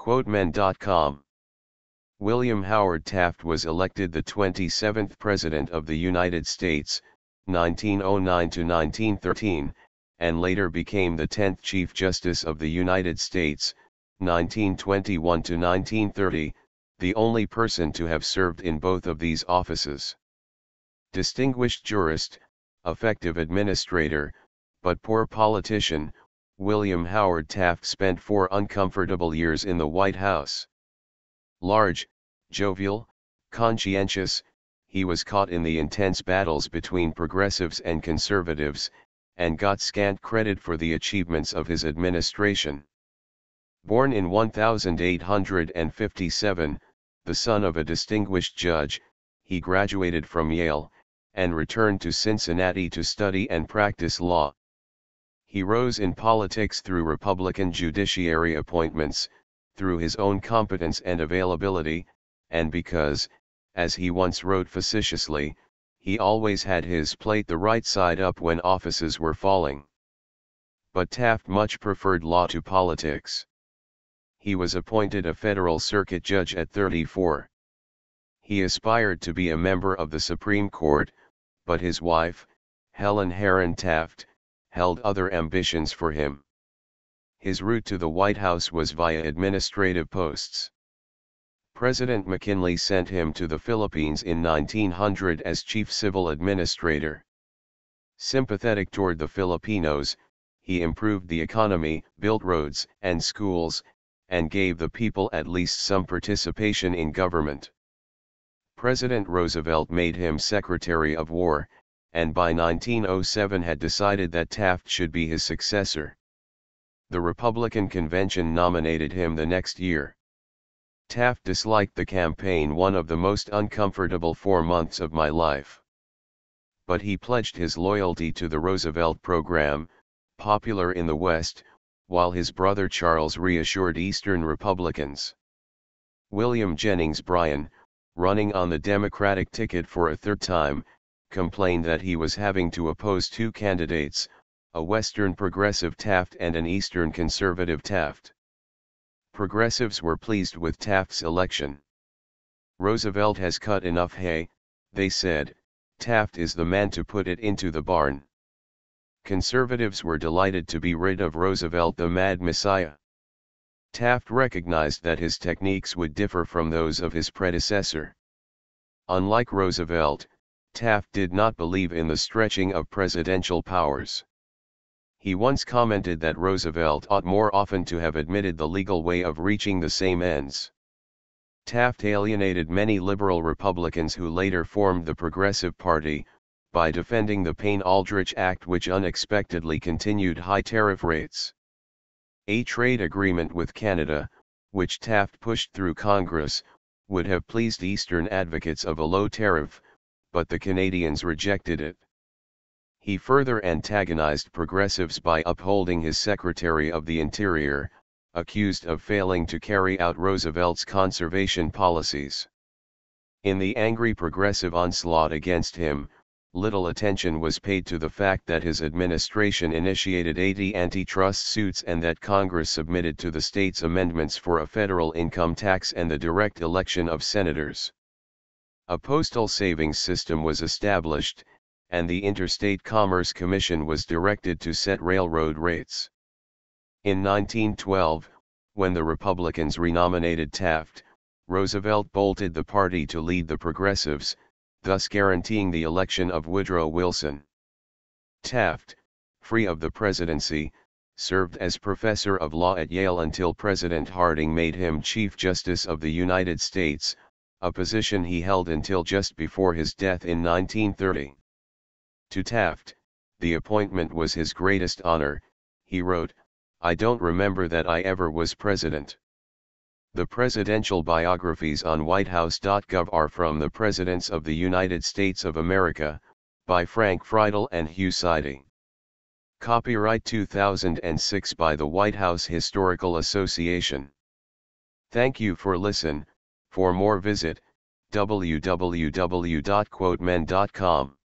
Quotemen.com. William Howard Taft was elected the 27th President of the United States, 1909 to 1913, and later became the 10th Chief Justice of the United States, 1921 to 1930, the only person to have served in both of these offices. Distinguished jurist, effective administrator, but poor politician, William Howard Taft spent 4 uncomfortable years in the White House. Large, jovial, conscientious, he was caught in the intense battles between progressives and conservatives, and got scant credit for the achievements of his administration. Born in 1857, the son of a distinguished judge, he graduated from Yale, and returned to Cincinnati to study and practice law. He rose in politics through Republican judiciary appointments, through his own competence and availability, and because, as he once wrote facetiously, he always had his plate the right side up when offices were falling. But Taft much preferred law to politics. He was appointed a federal circuit judge at 34. He aspired to be a member of the Supreme Court, but his wife, Helen Herron Taft, held other ambitions for him. His route to the White House was via administrative posts. President McKinley sent him to the Philippines in 1900 as chief civil administrator. Sympathetic toward the Filipinos, he improved the economy, built roads and schools, and gave the people at least some participation in government. President Roosevelt made him Secretary of War, and by 1907 had decided that Taft should be his successor. The Republican convention nominated him the next year. Taft disliked the campaign, one of the most uncomfortable 4 months of my life. But he pledged his loyalty to the Roosevelt program, popular in the West, while his brother Charles reassured Eastern Republicans. William Jennings Bryan, running on the Democratic ticket for a 3rd time, complained that he was having to oppose 2 candidates, a Western progressive Taft and an Eastern conservative Taft. Progressives were pleased with Taft's election. Roosevelt has cut enough hay, they said, Taft is the man to put it into the barn. Conservatives were delighted to be rid of Roosevelt, the Mad Messiah. Taft recognized that his techniques would differ from those of his predecessor. Unlike Roosevelt, Taft did not believe in the stretching of presidential powers. He once commented that Roosevelt ought more often to have admitted the legal way of reaching the same ends. Taft alienated many liberal Republicans who later formed the Progressive Party, by defending the Payne-Aldrich Act, which unexpectedly continued high tariff rates. A trade agreement with Canada, which Taft pushed through Congress, would have pleased Eastern advocates of a low tariff, but the Canadians rejected it. He further antagonized progressives by upholding his Secretary of the Interior, accused of failing to carry out Roosevelt's conservation policies. In the angry progressive onslaught against him, little attention was paid to the fact that his administration initiated 80 antitrust suits and that Congress submitted to the states amendments for a federal income tax and the direct election of senators. A postal savings system was established, and the Interstate Commerce Commission was directed to set railroad rates. In 1912, when the Republicans renominated Taft, Roosevelt bolted the party to lead the progressives, thus guaranteeing the election of Woodrow Wilson. Taft, free of the presidency, served as professor of law at Yale until President Harding made him Chief Justice of the United States, a position he held until just before his death in 1930. To Taft, the appointment was his greatest honor. He wrote, "I don't remember that I ever was president." The presidential biographies on whitehouse.gov are from the Presidents of the United States of America, by Frank Friedel and Hugh Siding. Copyright 2006 by the White House Historical Association. Thank you for listen. For more visit www.quotemen.com.